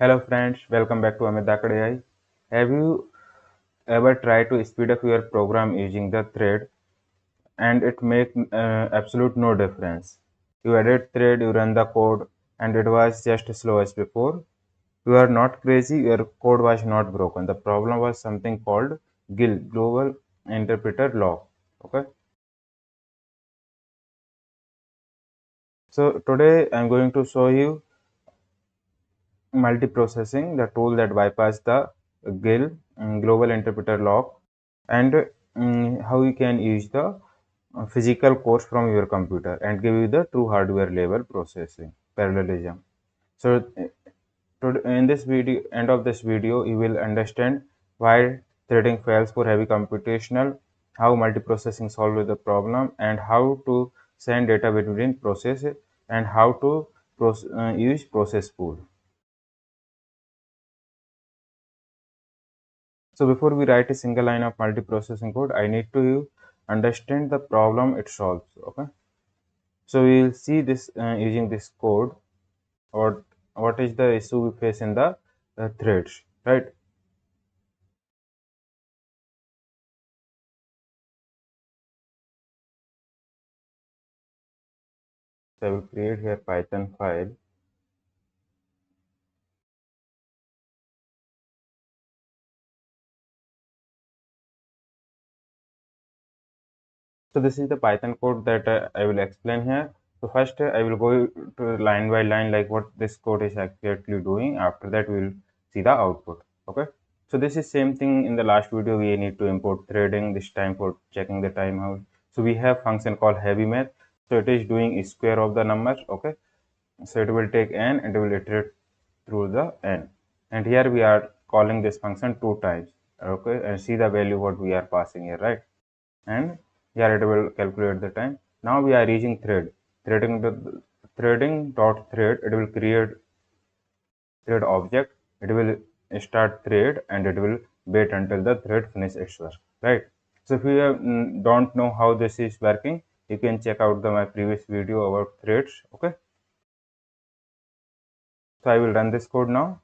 Hello friends, welcome back to Amit Dhakad AI. Have you ever tried to speed up your program using the thread and it make absolute no difference? You added thread, you run the code and it was just slow as before. You are not crazy, your code was not broken. The problem was something called GIL, Global Interpreter Law. Okay. So today I'm going to show you multiprocessing, the tool that bypass the GIL, Global Interpreter Lock, and how you can use the physical cores from your computer and give you the true hardware level processing parallelism. So in this video, end of this video, you will understand why threading fails for heavy computational, how multiprocessing solves the problem, and how to send data between processes, and how to use process pool. So before we write a single line of multiprocessing code, I need to understand the problem it solves. Okay. So we will see this using this code. What what is the issue we face in the threads, right? So I will create here Python file. So this is the Python code that I will explain here. So first I will go to line by line like what this code is actually doing. After that we will see the output. Okay. So this is same thing in the last video. We need to import threading this time for checking the timeout. So we have function called heavy math. So it is doing square of the number. Okay. So it will take n and it will iterate through the n. And here we are calling this function two times. Okay. And see the value what we are passing here, right? And here it will calculate the time. Now we are using thread. Threading dot thread. It will create thread object. It will start thread and it will wait until the thread finish its work. Right. So if you don't know how this is working, you can check out my previous video about threads. Okay. So I will run this code now.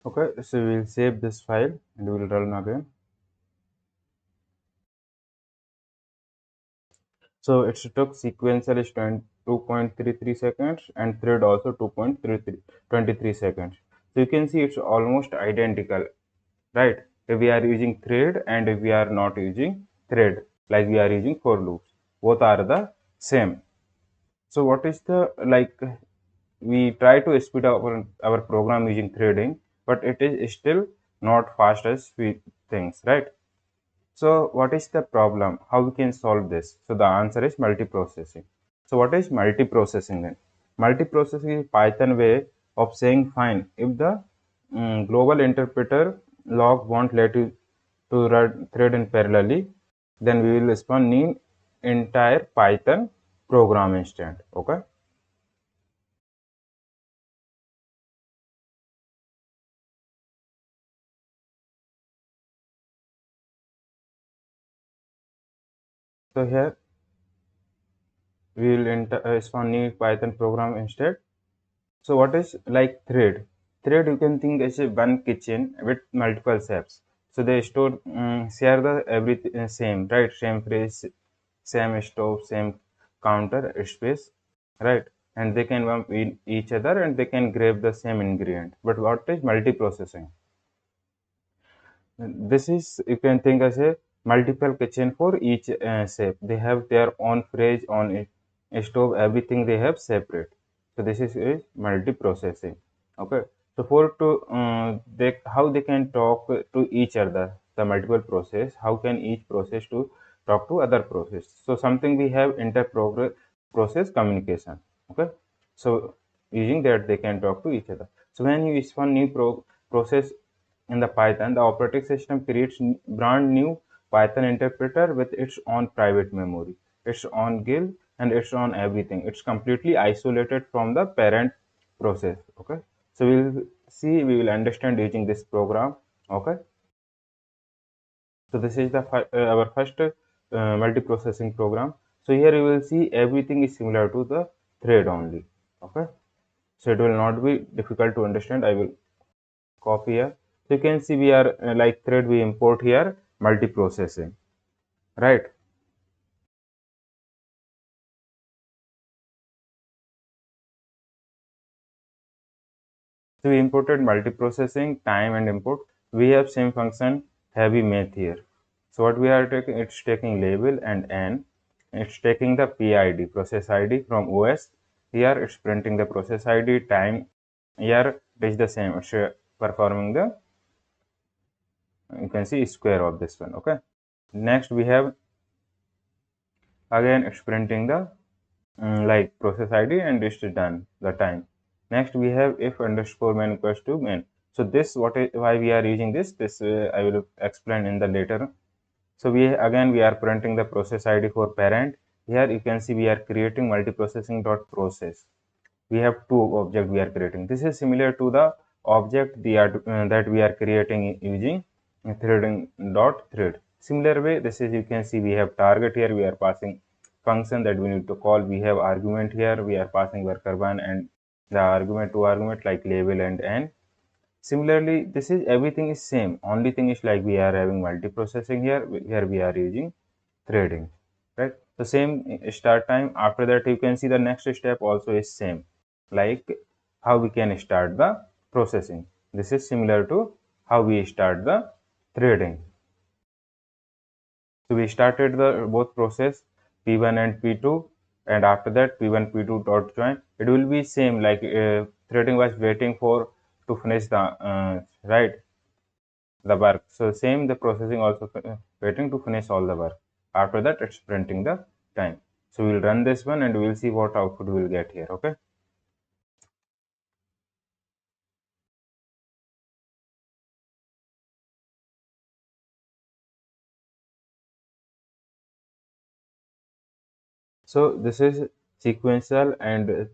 Okay. So we will save this file and we will run again. So it took sequential is 2.33 seconds and thread also 23 seconds. So you can see it's almost identical, right? If we are using thread and if we are not using thread, like we are using for loops, both are the same. So what is the like we try to speed up our program using threading, but it is still not fast as we things, right? So what is the problem? How we can solve this? So the answer is multiprocessing. So what is multiprocessing then? Multiprocessing is Python way of saying fine. If the global interpreter log won't let you to run thread in parallelly, then we will spawn new entire Python program instant. Okay. So here we will spawn new Python program instead. So what is like thread? Thread you can think as a one kitchen with multiple chefs. So they store share the everything same, right? Same fridge, same stove, same counter space, right? And they can bump in each other and they can grab the same ingredient. But what is multiprocessing? This is you can think as a multiple kitchen for each chef. They have their own fridge, on stove, everything they have separate. So this is multiprocessing. Okay. So for to they how they can talk to each other, the multiple process. How can each process to talk to other process? So something we have inter process communication. Okay. So using that they can talk to each other. So when you spawn new process in the Python, the operating system creates brand new Python interpreter with its own private memory. its own guild, and its own everything. It's completely isolated from the parent process. Okay, so we will understand using this program. Okay, so this is the our first multiprocessing program. So here you will see everything is similar to the thread only. Okay, so it will not be difficult to understand. I will copy here. So you can see we are like thread, we import here multiprocessing, right? So we imported multiprocessing, time and import. We have same function heavy math here. So what we are taking, it's taking label and n. It's taking the PID, process ID from OS. Here it's printing the process ID, time. Here it is the same. It's performing the, you can see square of this one. Okay. Next we have again it's printing the like process ID and it's done the time. Next we have if underscore main equals to main. So this what is why we are using this I will explain in the later. So we are printing the process ID for parent. Here you can see we are creating multiprocessing dot process. We have two object we are creating. This is similar to the object that we are creating using threading dot thread. Similar way, this is you can see we have target here. We are passing function that we need to call. We have argument here. We are passing worker one and the argument two argument like label and n. Similarly, this is everything is same. Only thing is like we are having multiprocessing here. Here we are using threading, right? The same start time. After that, you can see the next step also is same, like how we can start the processing. This is similar to how we start the threading. So we started the both process P1 and P2, and after that P1 P2 dot join. It will be same like threading was waiting for to finish the right the work. So same the processing also waiting to finish all the work. After that it's printing the time. So we'll run this one and we'll see what output we'll get here. Okay. So this is sequential and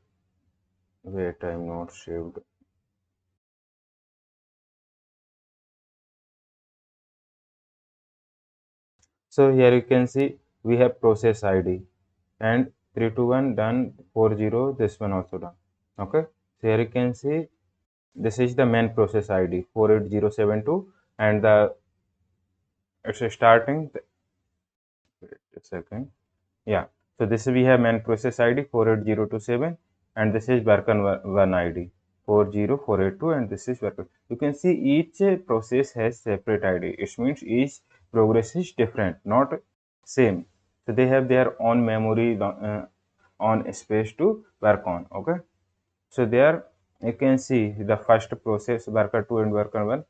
wait, I'm not saved. So here you can see we have process ID and 321 done, 40 this one also done. Okay. So here you can see this is the main process ID 48072 and the it's starting. Wait a second. Yeah. So this we have main process ID 48027 and this is worker one ID 40482 and this is worker. You can see each process has separate ID. It means each progress is different, not same. So they have their own memory, on space to work on. Okay. So there you can see the first process worker 2 and worker 1,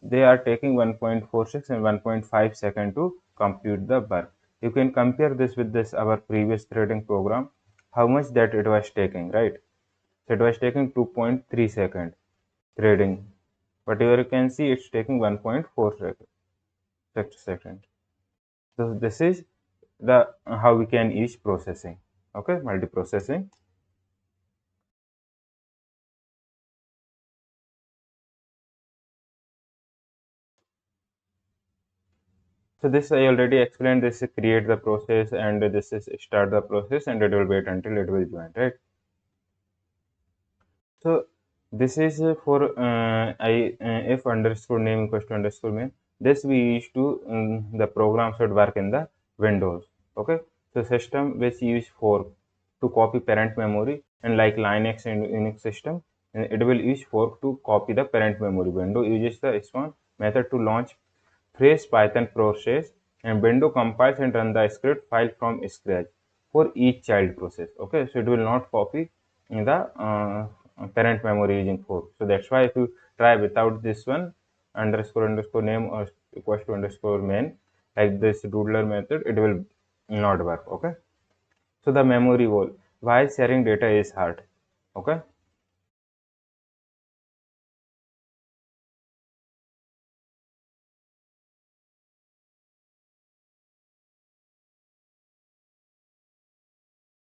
they are taking 1.46 and 1.5 second to compute the work. You can compare this with this our previous threading program, how much that it was taking, right? So it was taking 2.3 second threading, but here you can see it's taking 1.4 second. So this is the how we can use processing. Okay, multiprocessing. So this I already explained. This is create the process and this is start the process and it will wait until it will join, right? So this is for I if underscore name equals to underscore main. This we used to the program should work in the Windows. Okay, so system which use fork to copy parent memory and like Linux and Unix system, it will use fork to copy the parent memory. Windows uses the spawn method to launch fresh Python process and window compiles and run the script file from scratch for each child process. Okay, so it will not copy in the parent memory using fork. So that's why if you try without this one underscore name or equals to underscore main like this doodler method, it will not work. Okay, so the memory wall, why sharing data is hard. Okay,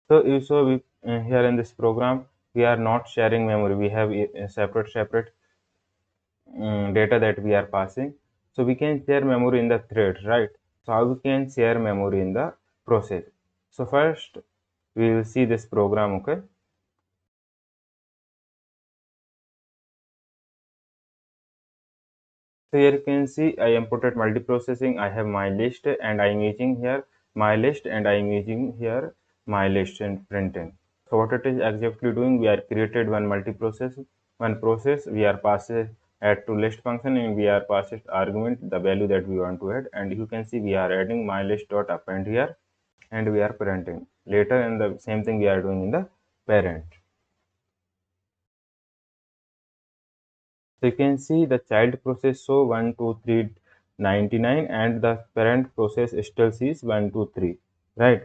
So you so we here in this program we are not sharing memory. We have a separate data that we are passing. So we can share memory in the thread, right? So how we can share memory in the process? So first we will see this program, okay? So here you can see I imported multiprocessing. I have my list and I am using here my list and I am using here my list and printing. So what it is exactly doing, we are created one process, we are passing add to list function and we are passing argument the value that we want to add, and you can see we are adding my list dot append here and we are printing. Later and the same thing we are doing in the parent. So you can see the child process show 1, 2, 3, 99 and the parent process still sees 1, 2, 3, right?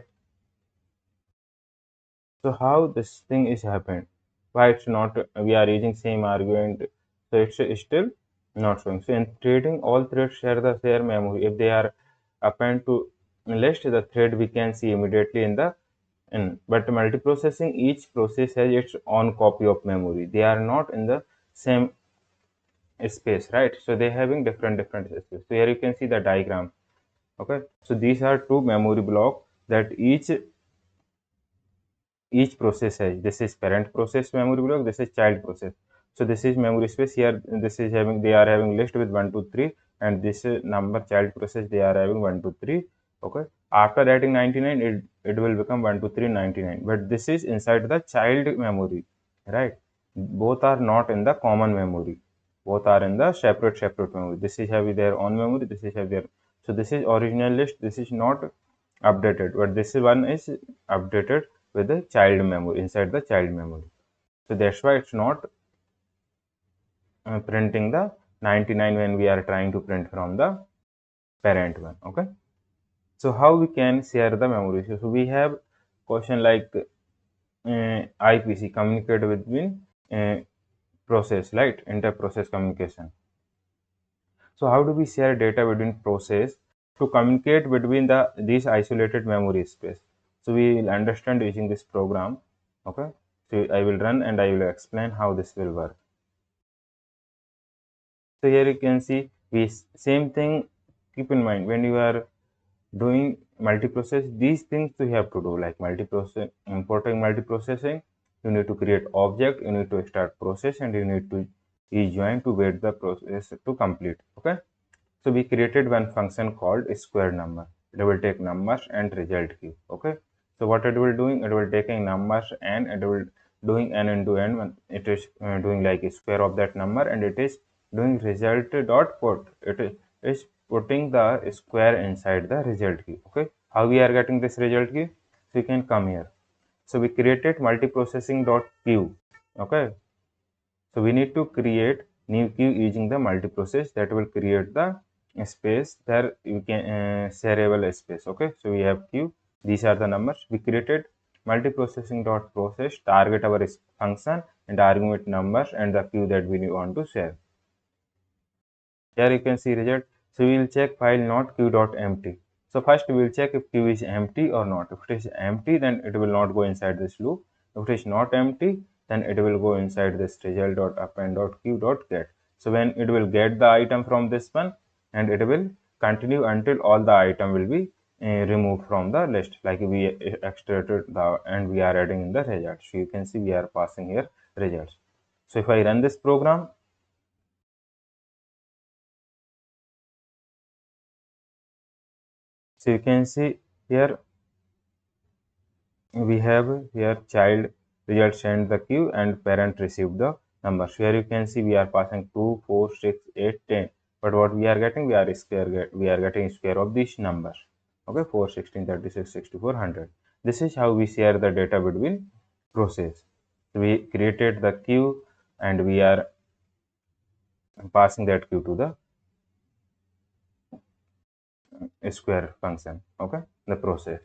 So how this thing is happened? Why it's not, we are using same argument, so it's still not showing. So in threading, all threads share the same memory. If they are append to list, the thread we can see immediately in the in. But multiprocessing, each process has its own copy of memory. They are not in the same space, right? So they're having different spaces. So here you can see the diagram. Okay, so these are two memory blocks that each process has. This is parent process memory block, this is child process. So this is memory space here, this is having, they are having list with 1, 2, 3, and this number child process they are having 1, 2, 3. Okay, after adding 99 it will become 1, 2, 3, 99, but this is inside the child memory, right? Both are not in the common memory, both are in the separate memory. This is having their own memory, this is have their, so this is original list, this is not updated, but this one is updated with the child memory, inside the child memory. So that's why it's not printing the 99 when we are trying to print from the parent one. Okay, so how we can share the memory? So we have question like IPC, communicate between process, right? Inter-process communication. So how do we share data between process to communicate between the these isolated memory space? So we will understand using this program. Okay, so I will run and I will explain how this will work. So here you can see we same thing. Keep in mind when you are doing multiprocess, these things you have to do, like multiprocess, importing multiprocessing. You need to create object, you need to start process, and you need to join to wait the process to complete. Okay. So we created one function called square number. It will take numbers and result key. Okay. So what it will doing? It will taking numbers and it will doing n into n. When it is doing like a square of that number, and it is doing result dot put. It is putting the square inside the result key. Okay. How we are getting this result key? So you can come here. So we created multiprocessing dot queue. Okay. So we need to create new queue using the multiprocess that will create the space there you can shareable space. Okay, so we have queue. These are the numbers we created. Multiprocessing dot process target our function and argument numbers and the queue that we want to share. Here you can see result. So we will check file not queue.empty. So first we will check if queue is empty or not. If it is empty, then it will not go inside this loop. If it is not empty, then it will go inside this result.append.queue.get. So when it will get the item from this one, and it will continue until all the item will be removed from the list, like we extracted the and we are adding in the results. So you can see we are passing here results. So if I run this program, so you can see here we have here child result send the queue and parent received the number. So here you can see we are passing 2, 4, 6, 8, 10. But what we are getting, we are getting square of these numbers. Okay, 4, 16, 36, 64, 100. This is how we share the data between process. So we created the queue and we are passing that queue to the square function. Okay, the process.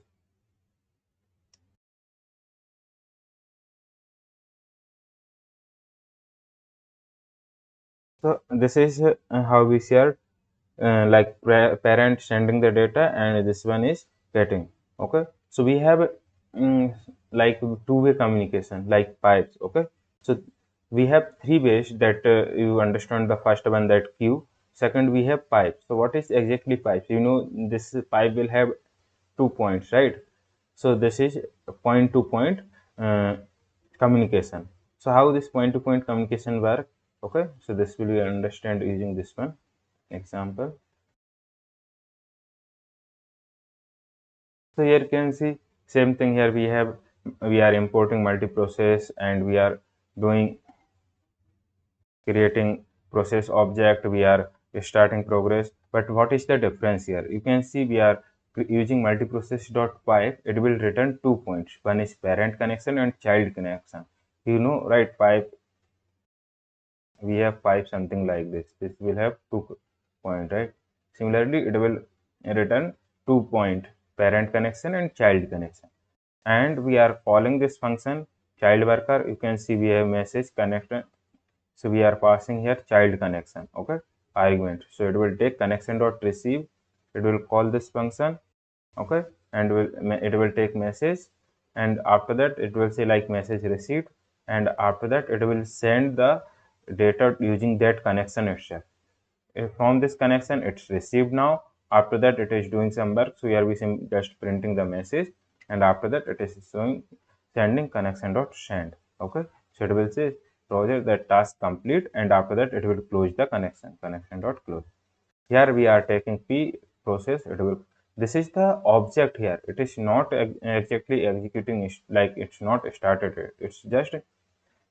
So this is how we share like parent sending the data and this one is getting. Okay, so we have like two-way communication, like pipes. Okay, so we have three ways that you understand. The first one, that queue. Second, we have pipe. So what is exactly pipes? You know, this pipe will have 2 points, right? So this is point to point uh, communication. So how this point to point communication work? Okay, so this will you understand using this one example. So here you can see same thing. Here we are importing multiprocess, and we are doing creating process object. We are starting progress. But what is the difference here? You can see we are using multiprocess.pipe. It will return 2 points. One is parent connection and child connection. You know, right? Pipe, we have pipe something like this. This will have 2 points, right? Similarly, it will return 2 point parent connection and child connection. And we are calling this function child worker. You can see we have message connection. So we are passing here child connection, okay, argument. So it will take connection dot receive. It will call this function, okay, and it will take message, and after that it will say like message received, and after that it will send the data using that connection itself. From this connection it's received now. After that it is doing some work. So here we just printing the message, and after that it is showing sending connection dot send. Okay, so it will say Roger, that task complete, and after that it will close the connection dot close. Here we are taking p process. It will, this is the object here. It is not exactly executing like it's not started it. It's just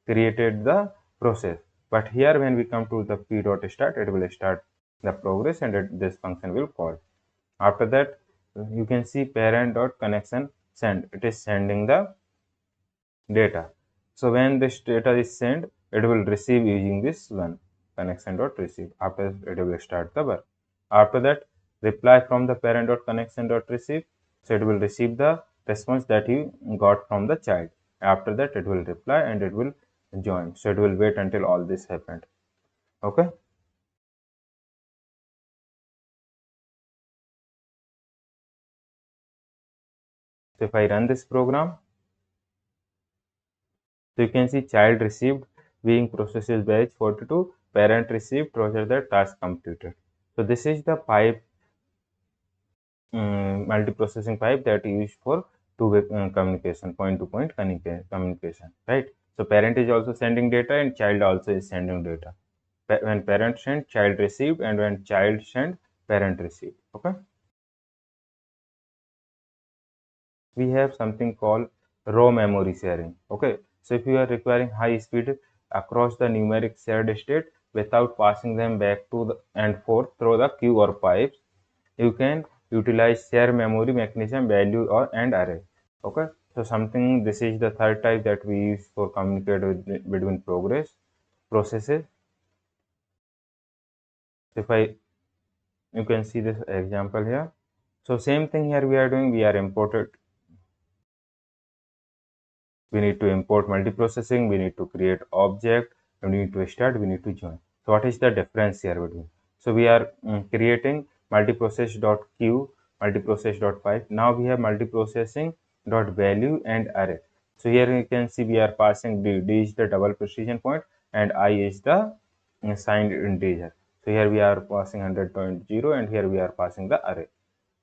created the process. But here when we come to the p dot start, it will start the progress, and this function will call. After that you can see parent dot connection send. It is sending the data. So when this data is sent, it will receive using this one connection dot receive. After it will start the work. After that, reply from the parent dot connection dot receive. So it will receive the response that you got from the child. After that, it will reply and it will join. So it will wait until all this happened. Okay. So if I run this program, so you can see child received being processes batch 42, parent received Roger, the task completed. So this is the pipe, multiprocessing pipe that is used for two-way communication, point-to-point communication, right? So parent is also sending data and child also is sending data. When parent sent, child received, and when child sent, parent received. Okay. We have something called raw memory sharing. Okay. So if you are requiring high speed across the numeric shared state without passing them back to the and forth through the queue or pipes, you can utilize share memory mechanism, value or and array. Okay, so something, this is the third type that we use for communicate between progress processes. If I, you can see this example here. So same thing here we are doing. We are imported, we need to import multiprocessing, we need to create object, and we need to start, we need to join. So what is the difference here between? So we are creating multiprocess.queue, multiprocess.pipe. Now we have multiprocessing dot value and array. So here you can see we are passing d is the double precision point, and I is the signed integer. So here we are passing 100.0, and here we are passing the array.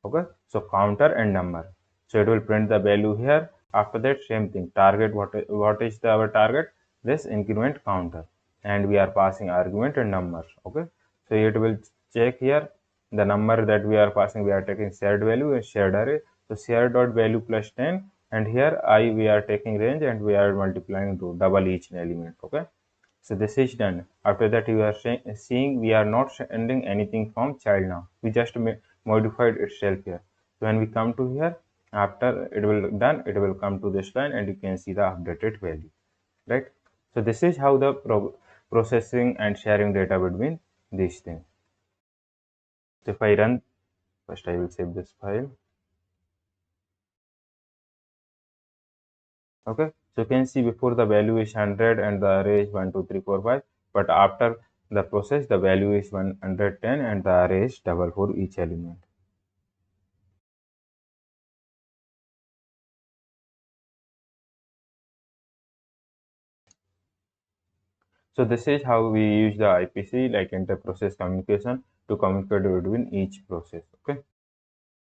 Okay, so counter and number. So it will print the value here. After that, same thing, target, what is our target, this increment counter, and we are passing argument and numbers. Okay, so it will check here the number that we are passing. We are taking shared value and shared array. So shared dot value plus 10, and here I we are taking range, and we are multiplying to double each element. Okay, so this is done. After that, you are seeing we are not sending anything from child now. We just modified itself here. So when we come to here, after it will done, it will come to this line, and you can see the updated value, right? So this is how the processing and sharing data between these things. So if I run, first I will save this file. Okay, so you can see before the value is 100 and the array is 1 2 3 4 5, but after the process the value is 110 and the array is double for each element. So this is how we use the IPC, like inter-process communication, to communicate between each process. Okay.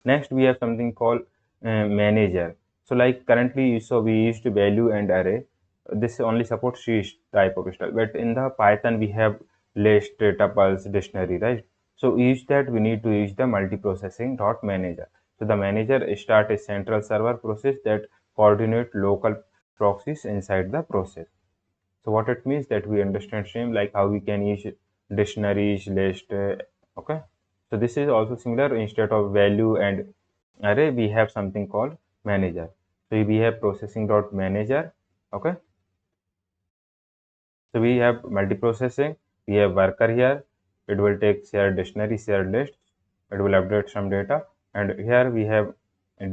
Next, we have something called manager. So like currently, we used value and array. This only supports C type of stuff. But in the Python, we have list, tuples, dictionary, right? So each that we need to use the multiprocessing dot manager. So the manager start a central server process that coordinate local proxies inside the process. So what it means that we understand same like how we can use dictionaries, list, okay. So this is also similar. Instead of value and array, we have something called manager. So we have processing dot manager, okay. So we have multiprocessing. We have worker here. It will take shared dictionary, shared list. It will update some data. And here we have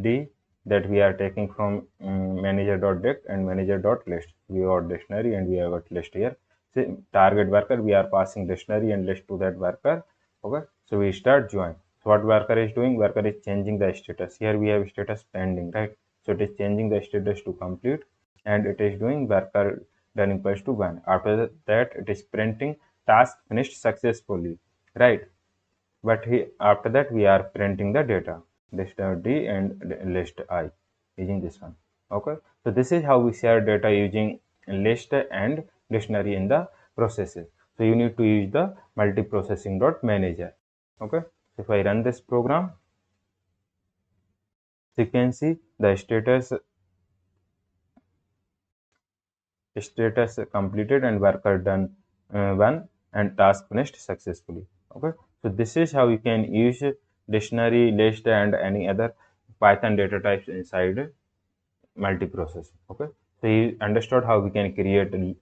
D that we are taking from manager.dict and manager.list. We got dictionary and we have got list here. So target worker, we are passing dictionary and list to that worker. Okay. So we start join. So what worker is doing? Worker is changing the status. Here we have status pending, right? So it is changing the status to complete, and it is doing worker done equals to 1. After that, it is printing task finished successfully, right? But after that, we are printing the data, list D and list I, using this one. Okay, so this is how we share data using list and dictionary in the processes. So you need to use the multiprocessing dot manager. Okay, so if I run this program, you can see the status completed and worker done 1 and task finished successfully. Okay, so this is how you can use dictionary, list and any other Python data types inside multiprocessing. Okay, so you understood how we can create a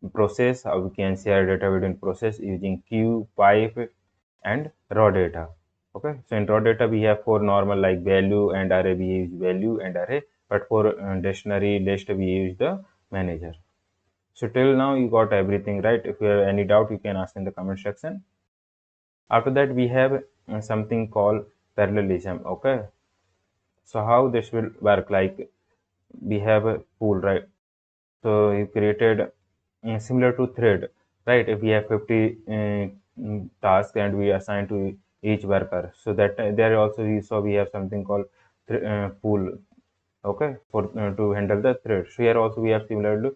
process, how we can share data within process using queue, pipe and raw data. Okay, so in raw data we have for normal like value and array, we use value and array, but for dictionary, list, we use the manager. So till now you got everything right. If you have any doubt, you can ask in the comment section. After that, we have something called parallelism. Okay. So how this will work? Like we have a pool, right? So you created similar to thread, right? If we have 50 tasks and we assign to each worker, so that there also we have something called pool, okay, for to handle the thread. So here also we have similarly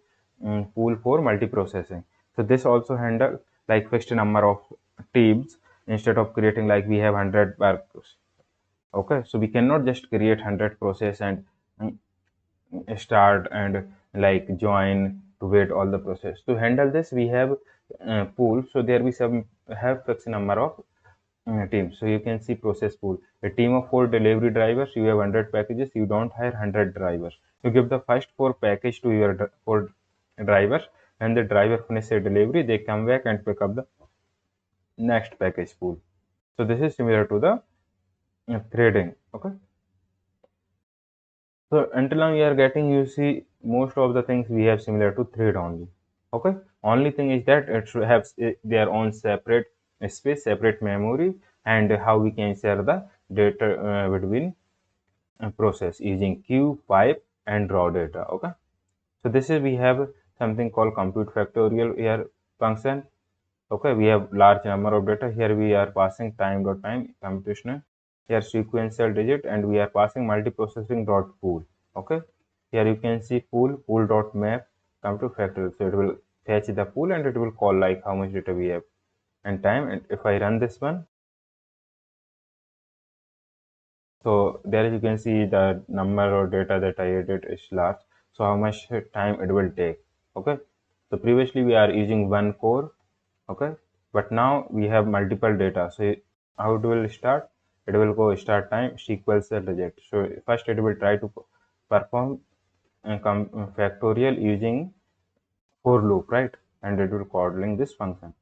pool for multiprocessing. So this also handle like fixed number of teams instead of creating like we have 100 workers. Okay, so we cannot just create 100 process and start and like join to wait all the process. To handle this, we have pool. So there we some have fixed number of team. So you can see process pool. A team of 4 delivery drivers, you have 100 packages, you don't hire 100 drivers. You give the first 4 package to your 4 drivers, and the driver finish a delivery, they come back and pick up the next package pool. So this is similar to the threading. Okay. So until now you are getting, you see most of the things we have similar to thread only. Okay. Only thing is that it should have their own separate space, separate memory, and how we can share the data between process using queue, pipe, and raw data. Okay. So this is we have something called compute factorial here function. Okay, we have large number of data. Here we are passing time computational. Here sequential digit, and we are passing multiprocessing dot pool. Okay, here you can see pool dot map come to factorial. So it will fetch the pool and it will call like how much data we have and time. And if I run this one, so there you can see the number of data that I added is large. So how much time it will take. Okay, so previously we are using one core. Okay, but now we have multiple data. So how it will start? It will go start time sequential digit. So first it will try to perform factorial using for loop, right? And it will calling this function.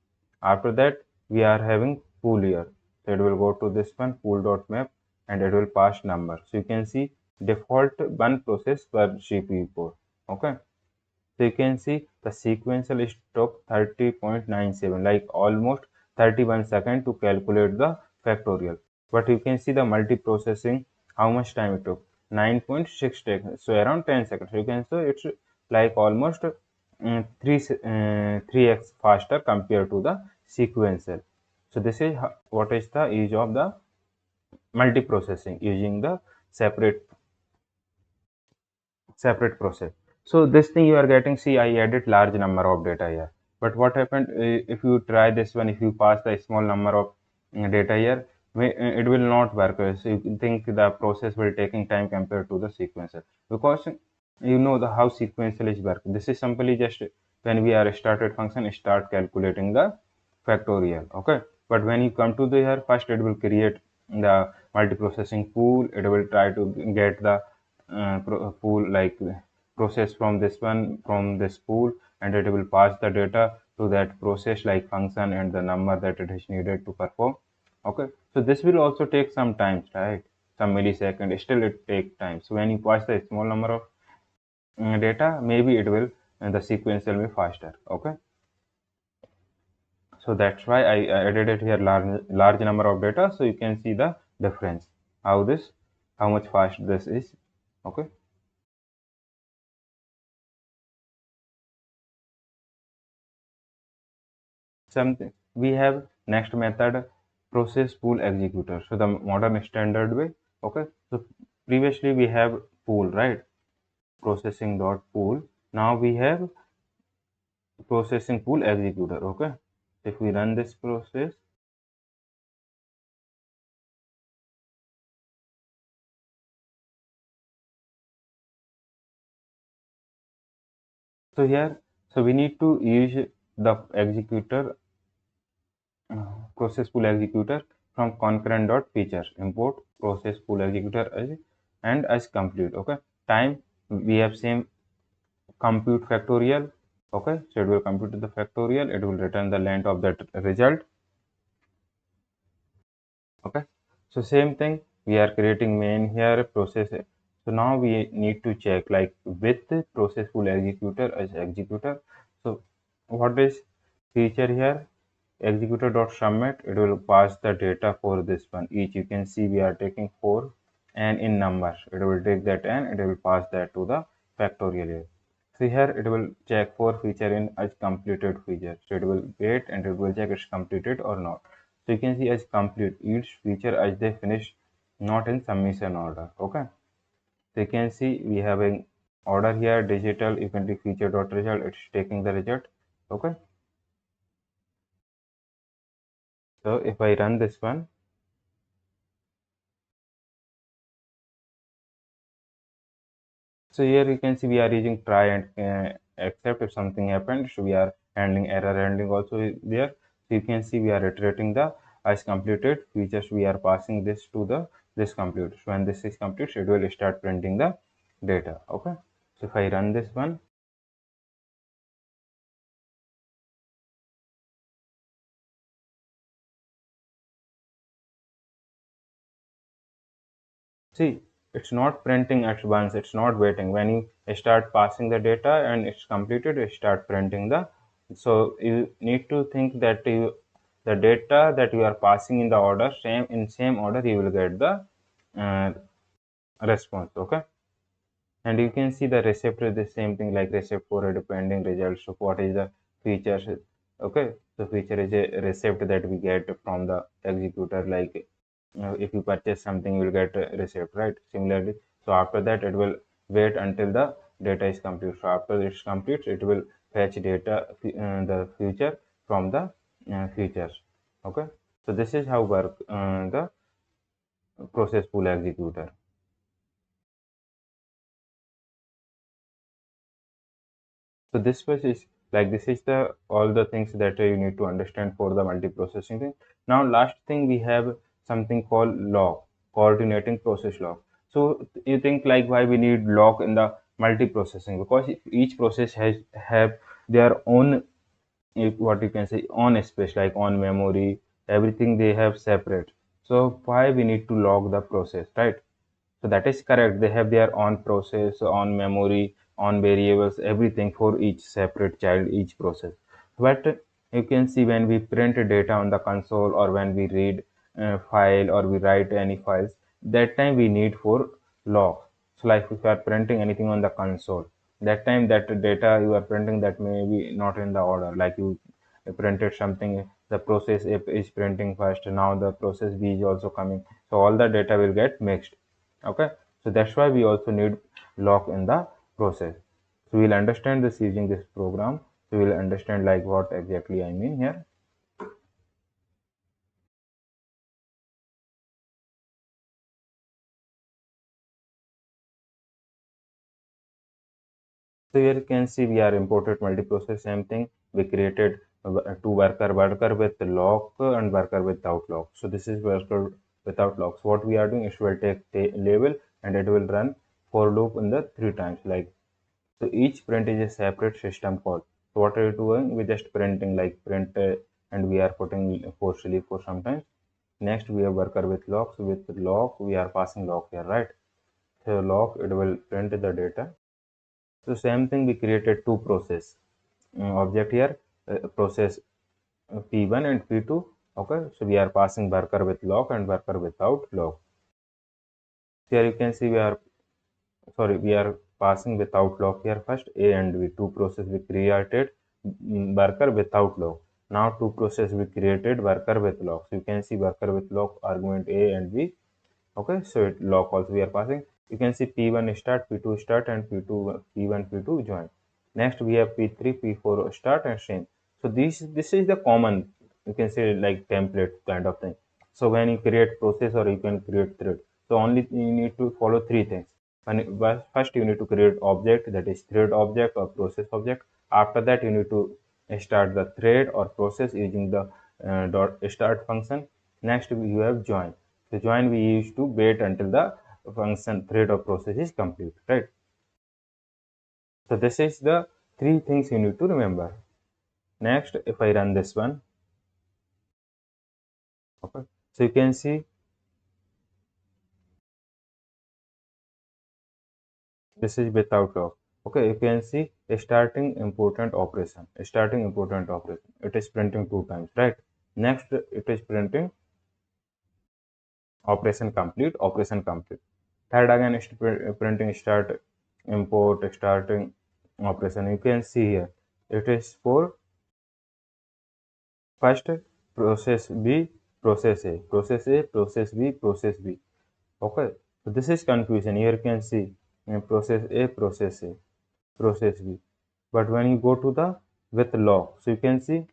After that, we are having pool here. So it will go to this one pool.map and it will pass number. So you can see default one process per CPU core. Okay. So you can see the sequential is took 30.97, like almost 31 seconds to calculate the factorial. But you can see the multiprocessing, how much time it took? 9.6 seconds. So around 10 seconds. So you can see it's like almost 3x faster compared to the sequential. So this is what is the use of the multiprocessing using the separate process. So this thing you are getting, see, I added large number of data here. But what happened if you try this one, if you pass the small number of data here, it will not work. So you think the process will taking time compared to the sequencer, because you know the how sequential is work. This is simply just when we are started function start calculating the factorial. Okay, but when you come to the here, first it will create the multiprocessing pool. It will try to get the pool like process from this one from this pool, and it will pass the data to that process like function and the number that it is needed to perform. Okay, so this will also take some time, right? Some millisecond, still it take time. So when you pass the small number of data, maybe it will the sequence will be faster. Okay, so that's why I added it here large number of data, so you can see the difference how much fast this is. Okay, something we have next method, process pool executor. So the modern standard way. Okay, so previously we have pool, right? Processing dot pool. Now we have processing pool executor. Okay, if we run this process, so here, so we need to use the executor process pool executor from concurrent dot features, import process pool executor as and as complete. Okay, time we have same compute factorial. Okay, so it will compute the factorial, it will return the length of that result. Okay, so same thing, we are creating main here process. So now we need to check like with the process pool executor as executor. So what is feature here, executor dot submit, it will pass the data for this one each. You can see we are taking 4 and in numbers it will take that and it will pass that to the factorial here. See here it will check for feature in as completed feature, so it will wait and it will check it's completed or not. So you can see as complete each feature as they finish, not in submission order. Okay, so you can see we have an order here, digital, you can do feature dot result, it's taking the result. Okay, so if I run this one, so here you can see we are using try and except if something happened. So we are handling error handling also there. So you can see we are iterating the as completed features. We are passing this to the this complete. So when this is complete, it will start printing the data. Okay. So if I run this one, see, it's not printing at once. It's not waiting. When you start passing the data and it's completed, it start printing the. So you need to think that the data that you are passing in the order same order you will get the uh, response. Okay, and you can see the receipt is the same thing like receipt for a depending result. So what is the features? Okay, so feature is a receipt that we get from the executor, like if you purchase something you will get a receipt, right? Similarly, so after that it will wait until the data is complete. So after it's complete, it will fetch data the future from the features. Okay, so this is how work the process pool executor. So this was is like this is the all the things that you need to understand for the multiprocessing thing. Now last thing we have something called log, coordinating process log. So you think like why we need log in the multiprocessing, because if each process has have their own what you can say on space like on memory, everything they have separate. So why we need to log the process, right? So that is correct. They have their own process, own memory, own variables, everything for each separate child, each process. But you can see when we print data on the console or when we read file or we write any files, that time we need for log. So like if we are printing anything on the console. That time that data you are printing, that may be not in the order, like you printed something, the process A is printing first, now the process B is also coming, so all the data will get mixed. Okay, so that's why we also need lock in the process. So we'll understand this using this program, so we'll understand like what exactly I mean here. So here you can see we are imported multiprocess, same thing. We created two worker with lock and worker without lock. So this is worker without lock. So what we are doing is we will take the label and it will run for loop in the 3 times. Like, so each print is a separate system call. So what are you doing? We just printing like print and we are putting for sleep for sometimes. Next we have worker with lock. So with lock we are passing lock here, right? So lock, it will print the data. So same thing, we created two process object here, process P1 and P2. Okay, so we are passing worker with lock and worker without lock. Here you can see we are passing without lock here first, A and B, two process we created, worker without lock. Now two process we created worker with lock. So you can see worker with lock argument A and B. Okay, so lock also we are passing. You can see P1 start, P2 start, and P2 P1 P2 join. Next we have P3 P4 start and same. So this is the common, you can say like template kind of thing. So when you create process or you can create thread, so only you need to follow three things. First you need to create object, that is thread object or process object. After that you need to start the thread or process using the dot start function. Next you have join. So join we use to wait until the function thread or process is complete, right? So this is the three things you need to remember. Next, if I run this one, okay, so you can see this is without lock. Okay, you can see a starting important operation. A starting important operation. It is printing 2 times, right? Next, it is printing operation complete. Operation complete. Third again is printing start import starting operation. You can see here it is for first process B, process A, process A, process B, process B. Okay, so this is confusion. Here you can see process A, process A, process B. But when you go to the with log, so you can see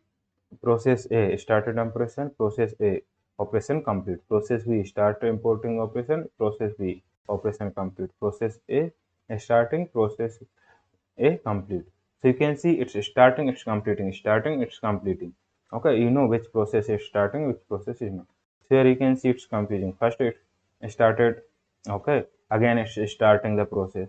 process A started operation, process A operation complete, process B start importing operation, process B operation complete, process A starting, process A complete. So you can see it's starting, it's completing, starting, it's completing. Okay, you know which process is starting, which process is not. So here you can see it's confusing. First it started, okay, again it's starting the process.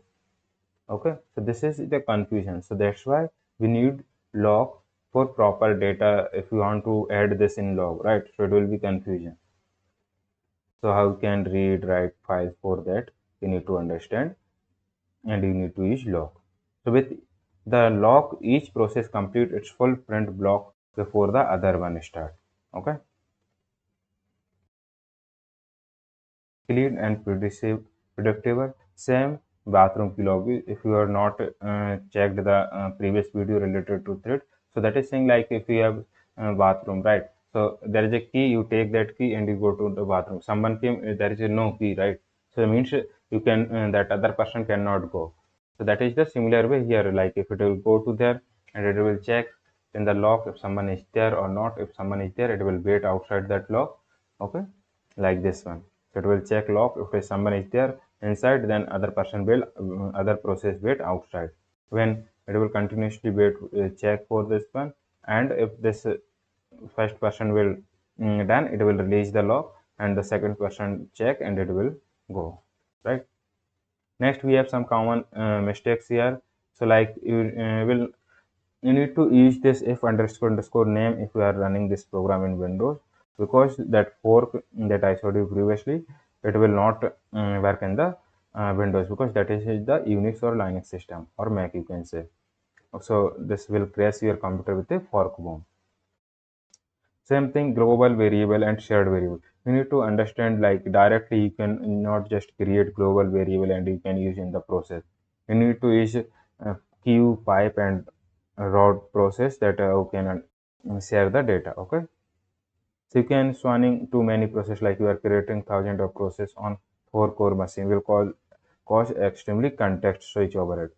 Okay, so this is the confusion. So that's why we need log for proper data if you want to add this in log, right? So it will be confusion. So how you can read, write files for that, you need to understand and you need to use log. So with the log, each process complete its full print block before the other one start. Okay, clean and predictable. Same bathroom key log. If you are not checked the previous video related to thread, so that is saying like if you have bathroom, right? So there is a key, you take that key and you go to the bathroom. Someone came, there is a no key, right? So it means you can that other person cannot go. So that is the similar way here. Like if it will go to there and it will check in the lock if someone is there or not. If someone is there, it will wait outside that lock. Okay, like this one. So it will check lock. If someone is there inside, then other person will other process wait outside. When it will continuously wait check for this one, and if this first person will done, it will release the lock, and the second person check and it will go, right? Next we have some common mistakes here. So like you need to use this if underscore underscore name if you are running this program in Windows, because that fork that I showed you previously, it will not work in the Windows, because that is the Unix or Linux system or Mac, you can say. So this will crash your computer with a fork bomb. Same thing, global variable and shared variable. You need to understand like directly you can not just create global variable and you can use in the process. You need to use uh, queue, pipe, and route process that you can share the data. Okay, so you can swanning too many process, like you are creating thousands of process on 4 core machine will cause extremely context switch overhead.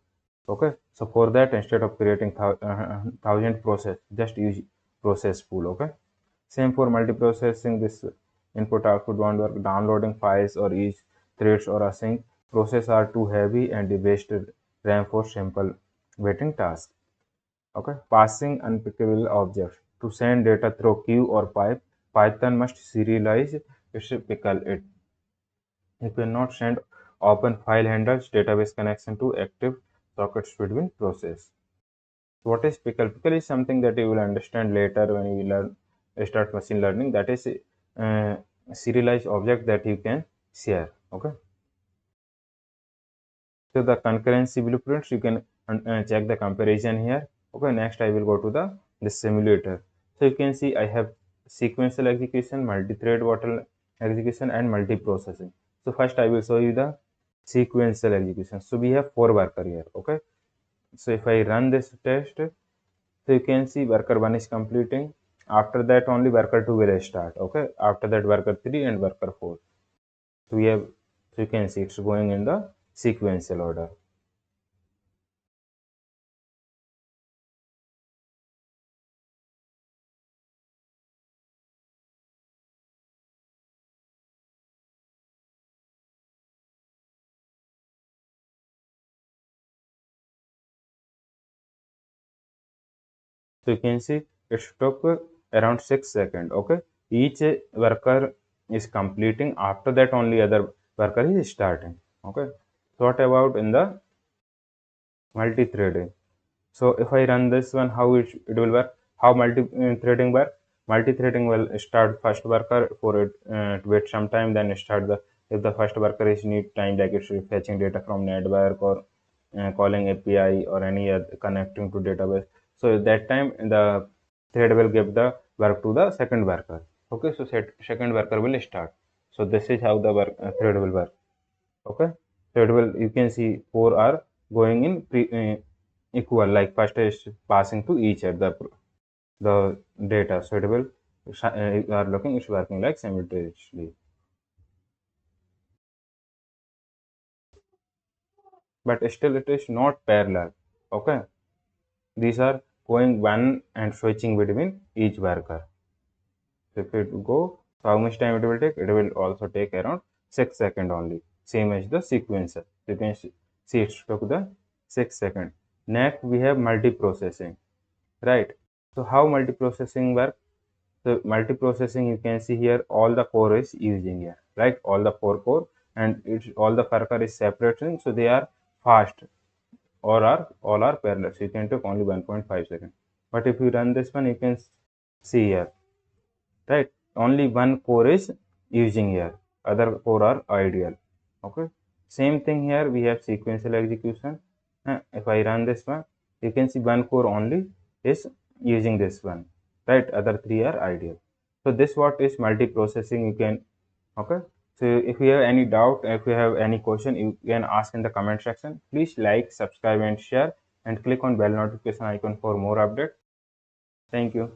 Okay, so for that, instead of creating thousand process, just use process pool. Okay, same for multiprocessing. This input output won't work. Downloading files or each threads or async process are too heavy and the wasted RAM for simple waiting tasks. Okay, passing unpickable objects to send data through queue or pipe. Python must serialize its pickle it. You cannot send open file handles database connection to active sockets between process. What is pickle? Pickle is something that you will understand later when you start machine learning. That is serialized object that you can share. Okay. So the concurrency blueprints you can check the comparison here. Okay. Next I will go to the simulator. So you can see I have sequential execution, multi-thread bottle execution, and multi-processing. So first I will show you the sequential execution. So we have 4 worker here. Okay. So if I run this test, so you can see worker 1 is completing. After that only worker 2 will start. Okay. After that worker 3 and worker 4. So we have, so you can see it's going in the sequential order. So you can see it took around 6 seconds. Okay. Each worker is completing. After that only other worker is starting. Okay. So what about in the multi-threading? So if I run this one, how it will work? How multi-threading work? Multi-threading will start first worker for it to wait some time, then start the, if the first worker is need time, like it's fetching data from network or calling API or any other connecting to database. So at that time the thread will give the work to the second worker. Okay, so second worker will start. So this is how the thread will work. Okay, so it will, you can see 4 are going in equal, like first is passing to each at the data, so it will you are looking, it's working like simultaneously, but still it is not parallel. Okay, these are going one and switching between each worker. So if it go, so how much time it will take? It will also take around 6 seconds only, same as the sequencer. So you can see it took the 6 seconds. Next we have multiprocessing, right? So how multiprocessing work? So multiprocessing, you can see here all the core is using here, right? All the 4 core, and it's all the worker is separating, so they are fast or are all are parallel. So you can take only 1.5 seconds. But if you run this one, you can see here, right? Only one core is using here, other core are ideal. Okay, same thing here, we have sequential execution. If I run this one, you can see one core only is using this one, right? Other 3 are ideal. So this what is multiprocessing, you can. Okay, so if you have any doubt, if you have any question, you can ask in the comment section. Please like, subscribe, and share, and click on bell notification icon for more update. Thank you.